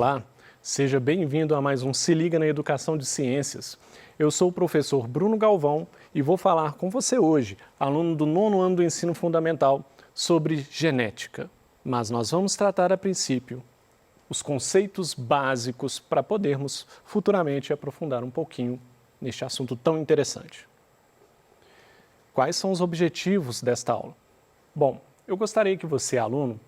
Olá, seja bem-vindo a mais um Se Liga na Educação de Ciências. Eu sou o professor Bruno Galvão e vou falar com você hoje, aluno do 9º ano do Ensino Fundamental, sobre genética. Mas nós vamos tratar a princípio os conceitos básicos para podermos futuramente aprofundar um pouquinho neste assunto tão interessante. Quais são os objetivos desta aula? Bom, eu gostaria que você, aluno,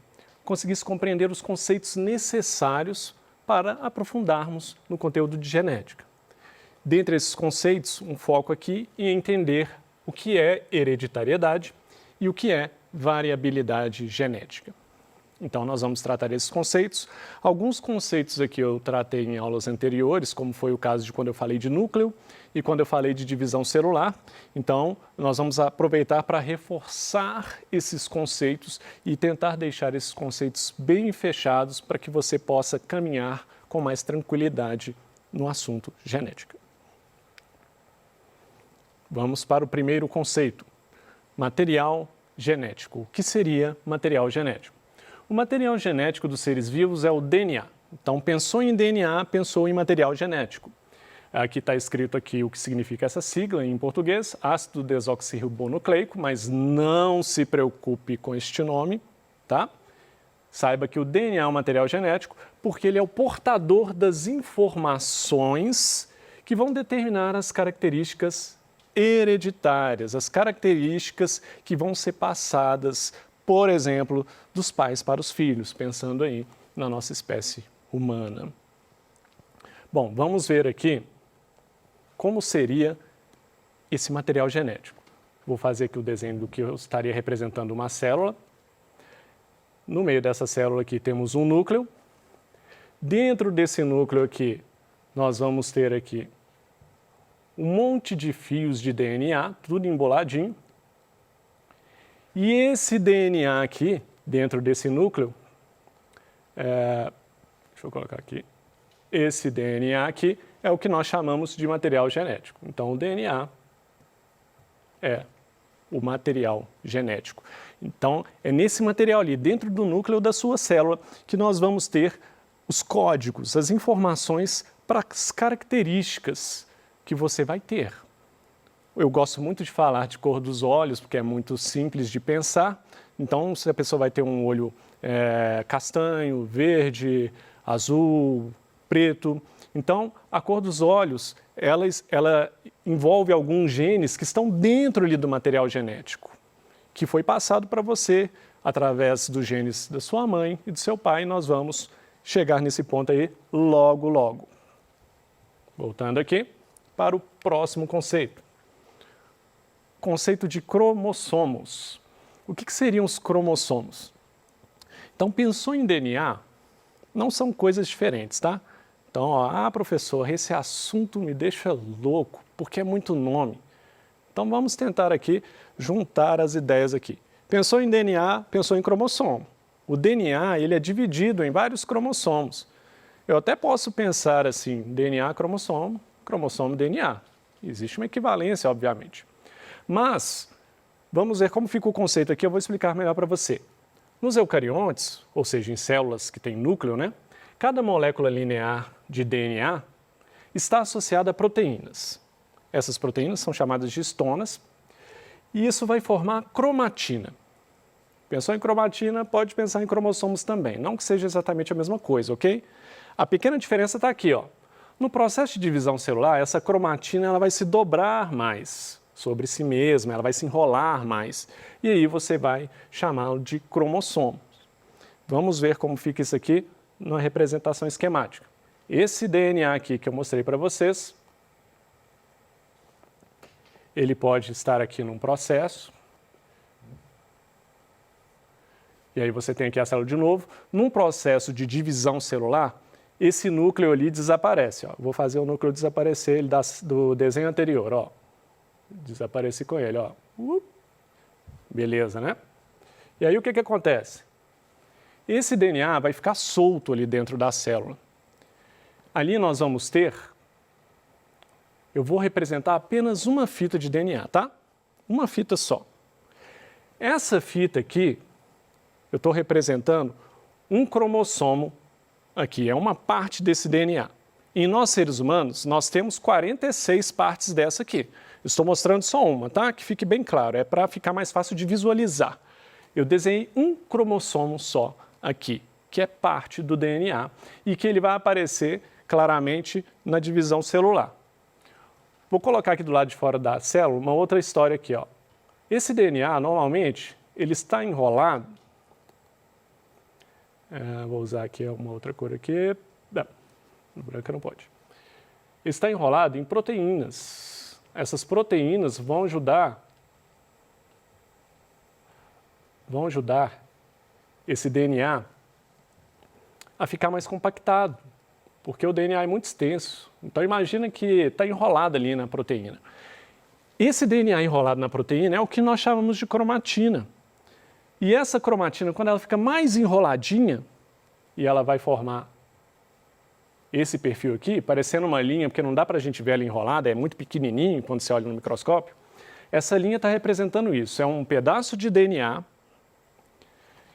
conseguisse compreender os conceitos necessários para aprofundarmos no conteúdo de genética. Dentre esses conceitos, um foco aqui em entender o que é hereditariedade e o que é variabilidade genética. Então, nós vamos tratar esses conceitos. Alguns conceitos aqui eu tratei em aulas anteriores, como foi o caso de quando eu falei de núcleo e quando eu falei de divisão celular. Então, nós vamos aproveitar para reforçar esses conceitos e tentar deixar esses conceitos bem fechados para que você possa caminhar com mais tranquilidade no assunto genética. Vamos para o primeiro conceito, material genético. O que seria material genético? O material genético dos seres vivos é o DNA. Então, pensou em DNA, pensou em material genético. Aqui está escrito aqui o que significa essa sigla em português, ácido desoxirribonucleico, mas não se preocupe com este nome, tá? Saiba que o DNA é um material genético porque ele é o portador das informações que vão determinar as características hereditárias, as características que vão ser passadas, por exemplo, dos pais para os filhos, pensando aí na nossa espécie humana. Bom, vamos ver aqui como seria esse material genético. Vou fazer aqui o desenho do que eu estaria representando uma célula. No meio dessa célula aqui temos um núcleo. Dentro desse núcleo aqui, nós vamos ter aqui um monte de fios de DNA, tudo emboladinho. E esse DNA aqui, dentro desse núcleo, deixa eu colocar aqui, esse DNA aqui é o que nós chamamos de material genético. Então, o DNA é o material genético. Então, é nesse material ali, dentro do núcleo da sua célula, que nós vamos ter os códigos, as informações para as características que você vai ter. Eu gosto muito de falar de cor dos olhos, porque é muito simples de pensar. Então, se a pessoa vai ter um olho castanho, verde, azul, preto. Então, a cor dos olhos, ela envolve alguns genes que estão dentro ali do material genético, que foi passado para você através dos genes da sua mãe e do seu pai. E nós vamos chegar nesse ponto aí logo, logo. Voltando aqui para o próximo conceito. Conceito de cromossomos. O que seriam os cromossomos? Então, pensou em DNA, não são coisas diferentes, tá? Então, ó, professor, esse assunto me deixa louco, porque é muito nome. Então, vamos tentar aqui juntar as ideias aqui. Pensou em DNA, pensou em cromossomo. O DNA, ele é dividido em vários cromossomos. Eu até posso pensar assim, DNA, cromossomo, cromossomo, DNA. Existe uma equivalência, obviamente. Mas, vamos ver como fica o conceito aqui, eu vou explicar melhor para você. Nos eucariontes, ou seja, em células que têm núcleo, né? Cada molécula linear de DNA está associada a proteínas. Essas proteínas são chamadas de histonas e isso vai formar cromatina. Pensou em cromatina, pode pensar em cromossomos também, não que seja exatamente a mesma coisa, ok? A pequena diferença está aqui, ó. No processo de divisão celular, essa cromatina ela vai se dobrar mais sobre si mesma, ela vai se enrolar mais. E aí você vai chamá-lo de cromossomo. Vamos ver como fica isso aqui na representação esquemática. Esse DNA aqui que eu mostrei para vocês, ele pode estar aqui num processo. E aí você tem aqui a célula de novo. Num processo de divisão celular, esse núcleo ali desaparece. Ó. Vou fazer o núcleo desaparecer ele do desenho anterior, ó. Desapareci com ele, ó. Beleza, né? E aí o que acontece? Esse DNA vai ficar solto ali dentro da célula. Ali nós vamos ter, eu vou representar apenas uma fita de DNA, tá? Uma fita só. Essa fita aqui, eu estou representando um cromossomo aqui, é uma parte desse DNA. Em nós, seres humanos, nós temos 46 partes dessa aqui. Estou mostrando só uma, tá? Que fique bem claro, é para ficar mais fácil de visualizar. Eu desenhei um cromossomo só aqui, que é parte do DNA e que ele vai aparecer claramente na divisão celular. Vou colocar aqui do lado de fora da célula uma outra história aqui, ó. Esse DNA, normalmente, ele está enrolado. Vou usar aqui uma outra cor aqui. Não, branca não pode. Ele está enrolado em proteínas. Essas proteínas vão ajudar esse DNA a ficar mais compactado, porque o DNA é muito extenso. Então imagina que está enrolado ali na proteína. Esse DNA enrolado na proteína é o que nós chamamos de cromatina. E essa cromatina, quando ela fica mais enroladinha, e ela vai formar esse perfil aqui, parecendo uma linha, porque não dá para a gente ver ela enrolada, é muito pequenininho quando você olha no microscópio, essa linha está representando isso. É um pedaço de DNA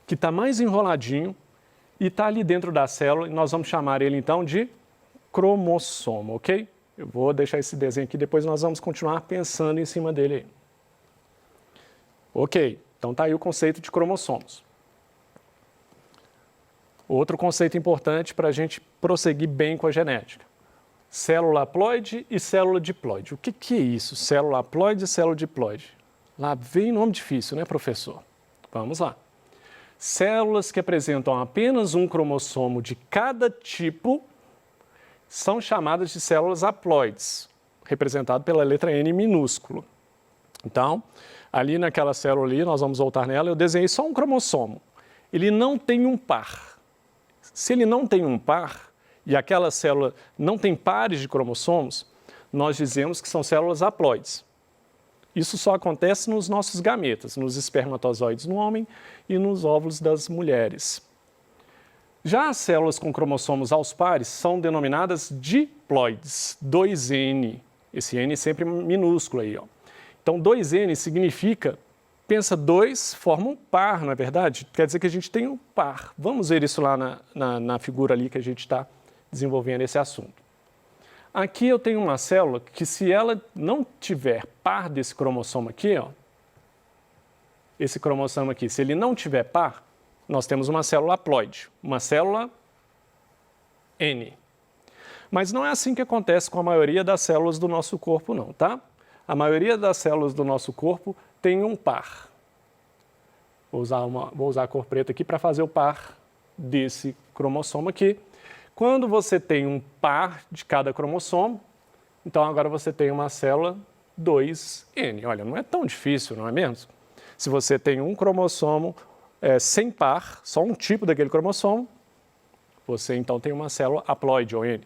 que está mais enroladinho e está ali dentro da célula, e nós vamos chamar ele então de cromossomo, ok? Eu vou deixar esse desenho aqui, depois nós vamos continuar pensando em cima dele aí. Ok, então está aí o conceito de cromossomos. Outro conceito importante para a gente prosseguir bem com a genética. Célula haploide e célula diploide. O que é isso? Célula haploide e célula diploide. Lá vem nome difícil, né, professor? Vamos lá. Células que apresentam apenas um cromossomo de cada tipo são chamadas de células haploides, representado pela letra N minúsculo. Então, ali naquela célula ali, nós vamos voltar nela, eu desenhei só um cromossomo. Ele não tem um par. Se ele não tem um par, e aquela célula não tem pares de cromossomos, nós dizemos que são células haploides. Isso só acontece nos nossos gametas, nos espermatozoides no homem e nos óvulos das mulheres. Já as células com cromossomos aos pares são denominadas diploides, 2N. Esse N é sempre minúsculo aí, ó. Então, 2N significa, pensa, 2 forma um par, não é verdade? Quer dizer que a gente tem um par. Vamos ver isso lá na figura ali que a gente está desenvolvendo esse assunto. Aqui eu tenho uma célula que, se ela não tiver par desse cromossomo aqui, ó, esse cromossomo aqui, se ele não tiver par, nós temos uma célula haploide, uma célula N. Mas não é assim que acontece com a maioria das células do nosso corpo, não, tá? A maioria das células do nosso corpo tem um par. Vou usar a cor preta aqui para fazer o par desse cromossomo aqui. Quando você tem um par de cada cromossomo, então agora você tem uma célula 2N. Olha, não é tão difícil, não é mesmo? Se você tem um cromossomo sem par, só um tipo daquele cromossomo, você então tem uma célula haploide, ou N.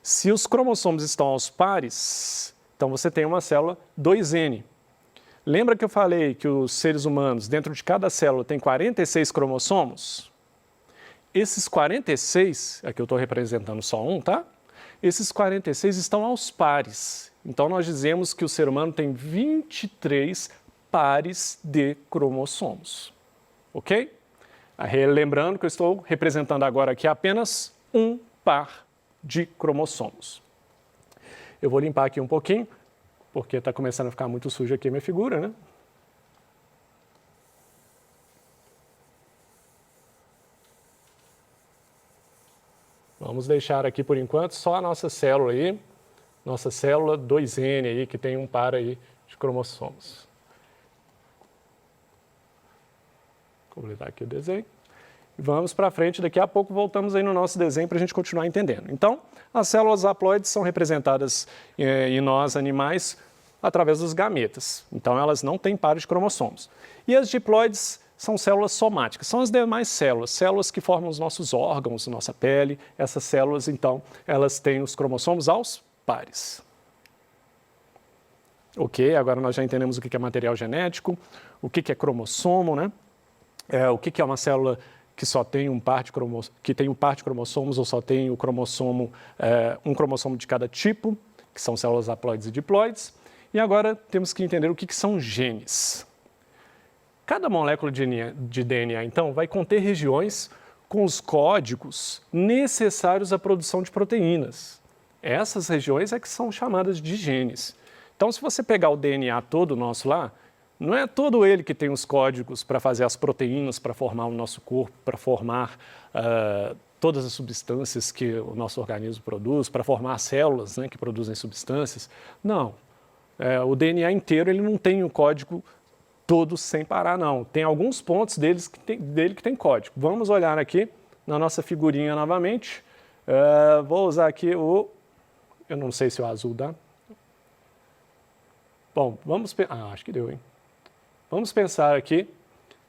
Se os cromossomos estão aos pares, então você tem uma célula 2N. Lembra que eu falei que os seres humanos, dentro de cada célula, tem 46 cromossomos? Esses 46, aqui eu estou representando só um, tá? Esses 46 estão aos pares. Então, nós dizemos que o ser humano tem 23 pares de cromossomos. Ok? Lembrando que eu estou representando agora aqui apenas um par de cromossomos. Eu vou limpar aqui um pouquinho, porque está começando a ficar muito suja aqui a minha figura, né? Vamos deixar aqui, por enquanto, só a nossa célula aí, nossa célula 2N aí, que tem um par aí de cromossomos. Vou completar aqui o desenho. Vamos para frente, daqui a pouco voltamos aí no nosso desenho para a gente continuar entendendo. Então, as células haploides são representadas em nós, animais, através dos gametas. Então, elas não têm pares de cromossomos. E as diploides são células somáticas, são as demais células, células que formam os nossos órgãos, nossa pele. Essas células, então, elas têm os cromossomos aos pares. Ok, agora nós já entendemos o que é material genético, o que é cromossomo, né? O que é uma célula que só tem um par de cromossomos ou só tem o cromossomo, um cromossomo de cada tipo, que são células haploides e diploides. E agora temos que entender o que são genes. Cada molécula de DNA, então, vai conter regiões com os códigos necessários à produção de proteínas. Essas regiões é que são chamadas de genes. Então, se você pegar o DNA todo nosso lá, não é todo ele que tem os códigos para fazer as proteínas, para formar o nosso corpo, para formar todas as substâncias que o nosso organismo produz, para formar as células, né, que produzem substâncias. Não. O DNA inteiro ele não tem o código todo sem parar, não. Tem alguns pontos dele que tem código. Vamos olhar aqui na nossa figurinha novamente. Vou usar aqui eu não sei se o azul dá. Bom, acho que deu, hein? Vamos pensar aqui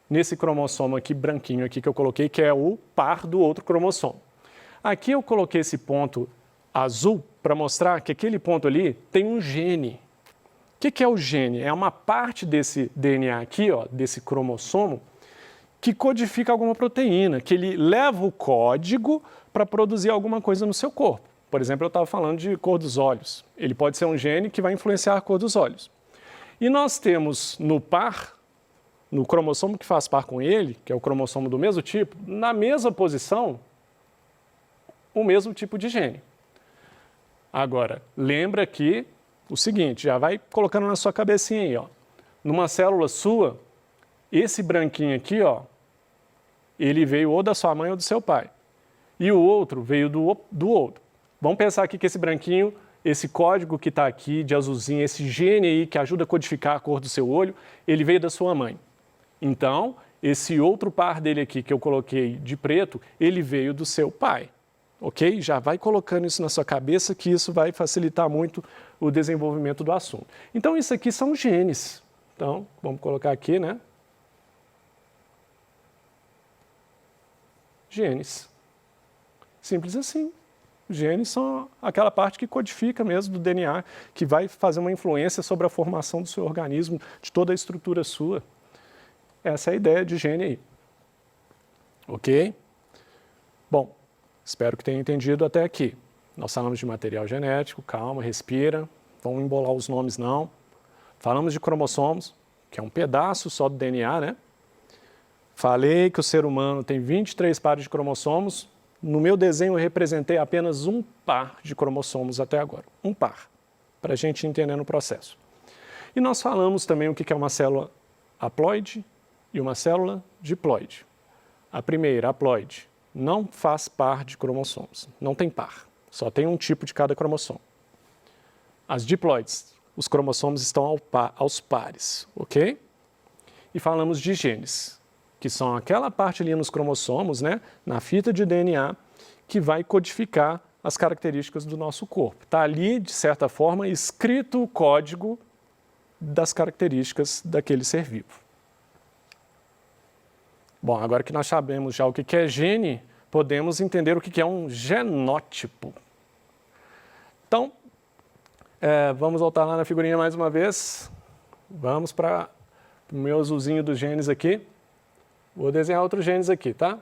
nesse cromossomo aqui branquinho aqui que eu coloquei, que é o par do outro cromossomo. Aqui eu coloquei esse ponto azul para mostrar que aquele ponto ali tem um gene. O que é o gene? É uma parte desse DNA aqui, ó, desse cromossomo, que codifica alguma proteína, que ele leva o código para produzir alguma coisa no seu corpo. Por exemplo, eu estava falando de cor dos olhos. Ele pode ser um gene que vai influenciar a cor dos olhos. E nós temos no par, no cromossomo que faz par com ele, que é o cromossomo do mesmo tipo, na mesma posição, o mesmo tipo de gene. Agora, lembra que o seguinte, já vai colocando na sua cabecinha aí, ó. Numa célula sua, esse branquinho aqui, ó, ele veio ou da sua mãe ou do seu pai. E o outro veio do outro. Vamos pensar aqui que esse branquinho, esse código que está aqui de azulzinho, esse gene aí que ajuda a codificar a cor do seu olho, ele veio da sua mãe. Então, esse outro par dele aqui que eu coloquei de preto, ele veio do seu pai. Ok? Já vai colocando isso na sua cabeça que isso vai facilitar muito o desenvolvimento do assunto. Então, isso aqui são genes. Então, vamos colocar aqui, né? Genes. Simples assim. Genes são aquela parte que codifica mesmo do DNA, que vai fazer uma influência sobre a formação do seu organismo, de toda a estrutura sua. Essa é a ideia de gene aí. Ok? Bom, espero que tenha entendido até aqui. Nós falamos de material genético, calma, respira, vamos embolar os nomes não. Falamos de cromossomos, que é um pedaço só do DNA, né? Falei que o ser humano tem 23 pares de cromossomos. No meu desenho eu representei apenas um par de cromossomos até agora. Um par, para a gente entender no processo. E nós falamos também o que é uma célula haploide e uma célula diploide. A primeira, haploide, não faz par de cromossomos, não tem par, só tem um tipo de cada cromossomo. As diploides, os cromossomos estão aos pares, ok? E falamos de genes, que são aquela parte ali nos cromossomos, né, na fita de DNA, que vai codificar as características do nosso corpo. Está ali, de certa forma, escrito o código das características daquele ser vivo. Bom, agora que nós sabemos já o que é gene, podemos entender o que é um genótipo. Então, vamos voltar lá na figurinha mais uma vez. Vamos para o meu azulzinho dos genes aqui. Vou desenhar outros genes aqui, tá?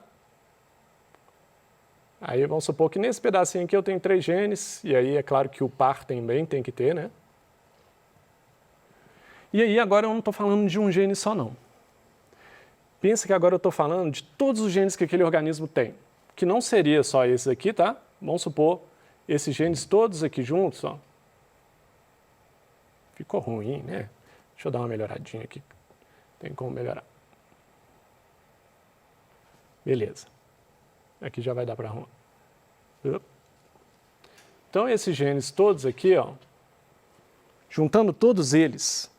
Aí vamos supor que nesse pedacinho aqui eu tenho 3 genes, e aí é claro que o par também tem que ter, né? E aí agora eu não estou falando de um gene só não. Pensa que agora eu estou falando de todos os genes que aquele organismo tem, que não seria só esses aqui, tá? Vamos supor esses genes todos aqui juntos, ó. Ficou ruim, né? Deixa eu dar uma melhoradinha aqui. Tem como melhorar. Beleza. Aqui já vai dar para arrumar. Então, esses genes todos aqui, ó, juntando todos eles,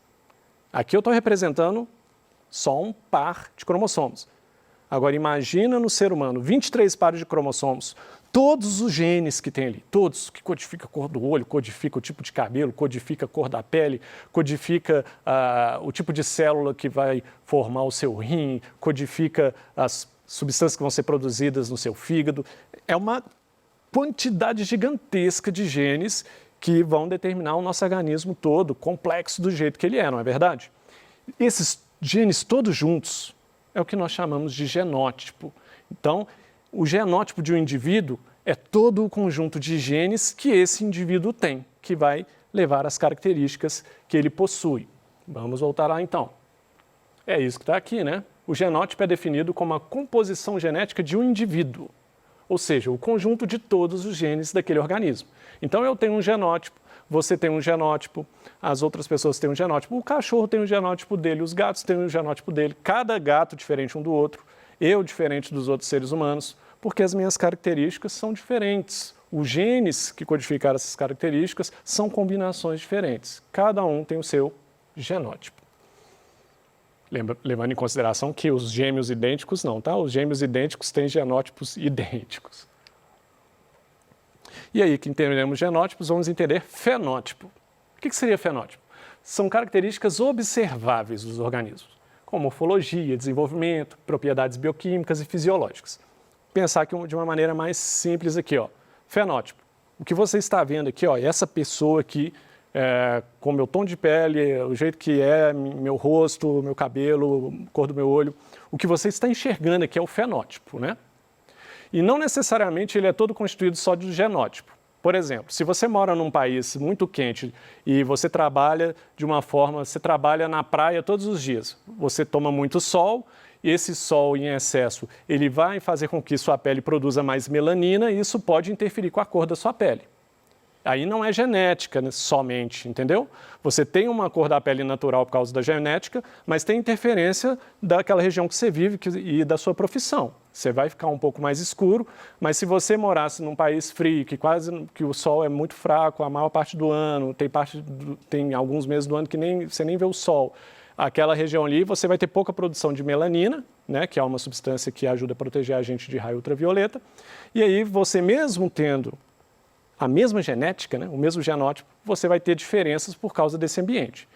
aqui eu estou representando só um par de cromossomos. Agora, imagina no ser humano 23 pares de cromossomos, todos os genes que tem ali, todos, que codifica a cor do olho, codifica o tipo de cabelo, codifica a cor da pele, codifica o tipo de célula que vai formar o seu rim, codifica as substâncias que vão ser produzidas no seu fígado. É uma quantidade gigantesca de genes que vão determinar o nosso organismo todo, complexo do jeito que ele é, não é verdade? Esses genes todos juntos é o que nós chamamos de genótipo. Então, o genótipo de um indivíduo é todo o conjunto de genes que esse indivíduo tem, que vai levar às características que ele possui. Vamos voltar lá então. É isso que está aqui, né? O genótipo é definido como a composição genética de um indivíduo, ou seja, o conjunto de todos os genes daquele organismo. Então eu tenho um genótipo, você tem um genótipo, as outras pessoas têm um genótipo, o cachorro tem um genótipo dele, os gatos têm um genótipo dele, cada gato diferente um do outro, eu diferente dos outros seres humanos, porque as minhas características são diferentes. Os genes que codificaram essas características são combinações diferentes. Cada um tem o seu genótipo. Levando em consideração que os gêmeos idênticos não, tá? Os gêmeos idênticos têm genótipos idênticos. E aí que entendemos genótipos, vamos entender fenótipo. O que seria fenótipo? São características observáveis dos organismos, como morfologia, desenvolvimento, propriedades bioquímicas e fisiológicas. Pensar aqui de uma maneira mais simples aqui, ó. Fenótipo. O que você está vendo aqui, ó, essa pessoa aqui, com meu tom de pele, o jeito que é, meu rosto, meu cabelo, cor do meu olho, o que você está enxergando aqui é o fenótipo, né? E não necessariamente ele é todo constituído só de genótipo. Por exemplo, se você mora num país muito quente e você trabalha de uma forma, você trabalha na praia todos os dias, você toma muito sol, e esse sol em excesso, ele vai fazer com que sua pele produza mais melanina e isso pode interferir com a cor da sua pele. Aí não é genética, né, somente, entendeu? Você tem uma cor da pele natural por causa da genética, mas tem interferência daquela região que você vive e da sua profissão. Você vai ficar um pouco mais escuro, mas se você morasse num país frio, que o sol é muito fraco a maior parte do ano, tem alguns meses do ano que você nem vê o sol, aquela região ali você vai ter pouca produção de melanina, né, que é uma substância que ajuda a proteger a gente de raio ultravioleta, e aí você mesmo tendo a mesma genética, né, o mesmo genótipo, você vai ter diferenças por causa desse ambiente.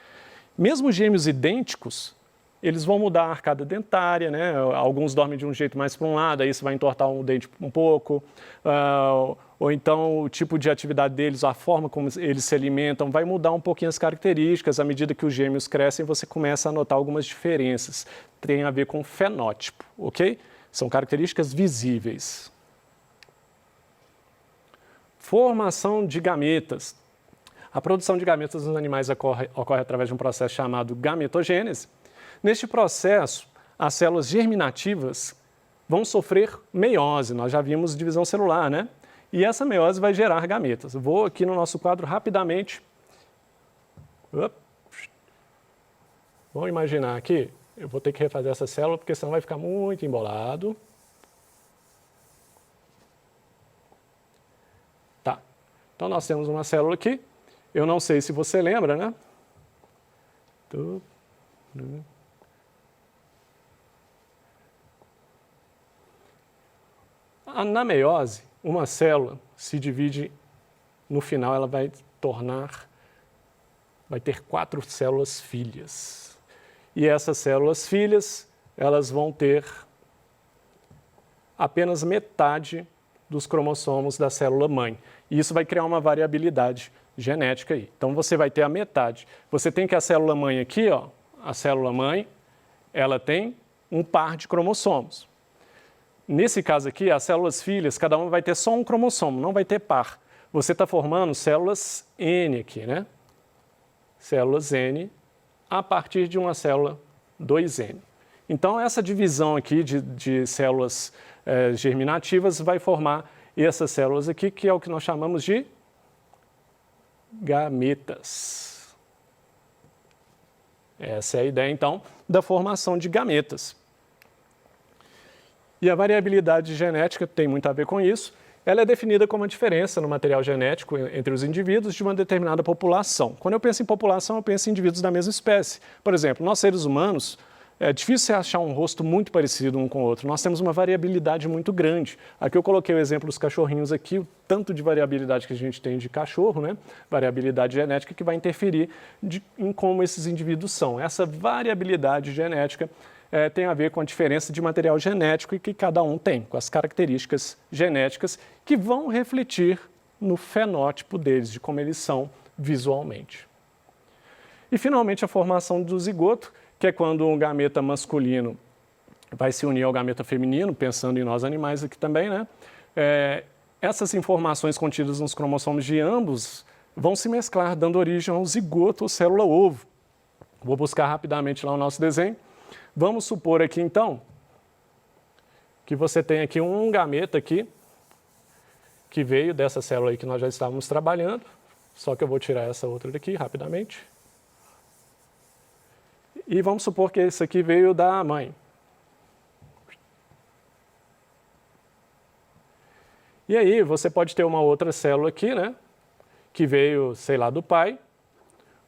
Mesmo gêmeos idênticos, eles vão mudar a arcada dentária, né? Alguns dormem de um jeito mais para um lado, aí isso vai entortar o dente um pouco, ou então o tipo de atividade deles, a forma como eles se alimentam, vai mudar um pouquinho as características. À medida que os gêmeos crescem, você começa a notar algumas diferenças. Tem a ver com fenótipo, ok? São características visíveis. Formação de gametas. A produção de gametas nos animais ocorre através de um processo chamado gametogênese. Neste processo, as células germinativas vão sofrer meiose. Nós já vimos divisão celular, né? E essa meiose vai gerar gametas. Vou aqui no nosso quadro rapidamente. Vamos imaginar aqui. Eu vou ter que refazer essa célula porque senão vai ficar muito embolado. Tá. Então nós temos uma célula aqui. Eu não sei se você lembra, né? Na meiose, uma célula se divide, no final ela vai ter 4 células filhas. E essas células filhas, elas vão ter apenas metade dos cromossomos da célula mãe. E isso vai criar uma variabilidade genética aí. Então você vai ter a metade. Você tem que a célula mãe aqui, ó, a célula mãe, ela tem um par de cromossomos. Nesse caso aqui, as células filhas, cada uma vai ter só um cromossomo, não vai ter par. Você está formando células N aqui, né? Células N a partir de uma célula 2N. Então, essa divisão aqui de células germinativas vai formar essas células aqui, que é o que nós chamamos de gametas. Essa é a ideia, então, da formação de gametas. E a variabilidade genética tem muito a ver com isso. Ela é definida como a diferença no material genético entre os indivíduos de uma determinada população. Quando eu penso em população, eu penso em indivíduos da mesma espécie. Por exemplo, nós seres humanos, é difícil você achar um rosto muito parecido um com o outro. Nós temos uma variabilidade muito grande. Aqui eu coloquei o exemplo dos cachorrinhos aqui, o tanto de variabilidade que a gente tem de cachorro, né? Variabilidade genética que vai interferir em como esses indivíduos são. Essa variabilidade genética tem a ver com a diferença de material genético que cada um tem, com as características genéticas que vão refletir no fenótipo deles, de como eles são visualmente. E, finalmente, a formação do zigoto, que é quando um gameta masculino vai se unir ao gameta feminino, pensando em nós animais aqui também, né? Essas informações contidas nos cromossomos de ambos vão se mesclar, dando origem ao zigoto ou célula-ovo. Vou buscar rapidamente lá o nosso desenho. Vamos supor aqui, então, que você tem aqui um gameta aqui, que veio dessa célula aí que nós já estávamos trabalhando, só que eu vou tirar essa outra daqui rapidamente. E vamos supor que esse aqui veio da mãe. E aí você pode ter uma outra célula aqui, né, que veio, sei lá, do pai,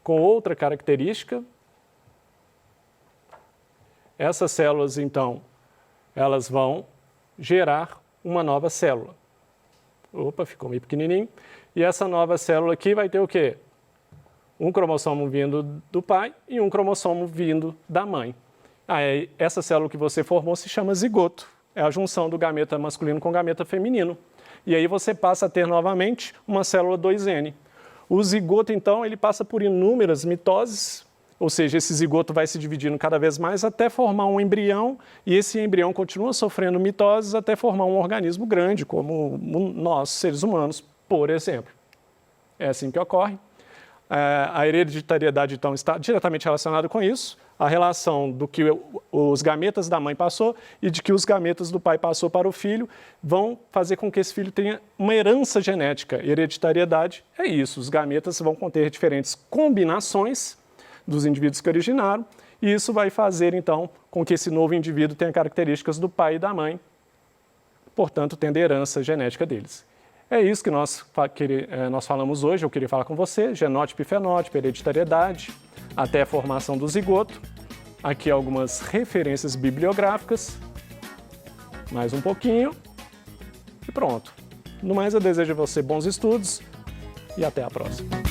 com outra característica. Essas células, então, elas vão gerar uma nova célula. Opa, ficou meio pequenininho. E essa nova célula aqui vai ter o quê? Um cromossomo vindo do pai e um cromossomo vindo da mãe. Aí, essa célula que você formou se chama zigoto. É a junção do gameta masculino com o gameta feminino. E aí você passa a ter novamente uma célula 2N. O zigoto, então, ele passa por inúmeras mitoses, ou seja, esse zigoto vai se dividindo cada vez mais até formar um embrião, e esse embrião continua sofrendo mitoses até formar um organismo grande, como nós, seres humanos, por exemplo. É assim que ocorre. A hereditariedade, então, está diretamente relacionada com isso, a relação do que os gametas da mãe passou e de que os gametas do pai passou para o filho vão fazer com que esse filho tenha uma herança genética. Hereditariedade é isso, os gametas vão conter diferentes combinações dos indivíduos que originaram, e isso vai fazer, então, com que esse novo indivíduo tenha características do pai e da mãe, portanto, tendo a herança genética deles. É isso que nós falamos hoje, eu queria falar com você, genótipo e fenótipo, hereditariedade, até a formação do zigoto. Aqui algumas referências bibliográficas, mais um pouquinho, e pronto. No mais, eu desejo a você bons estudos e até a próxima.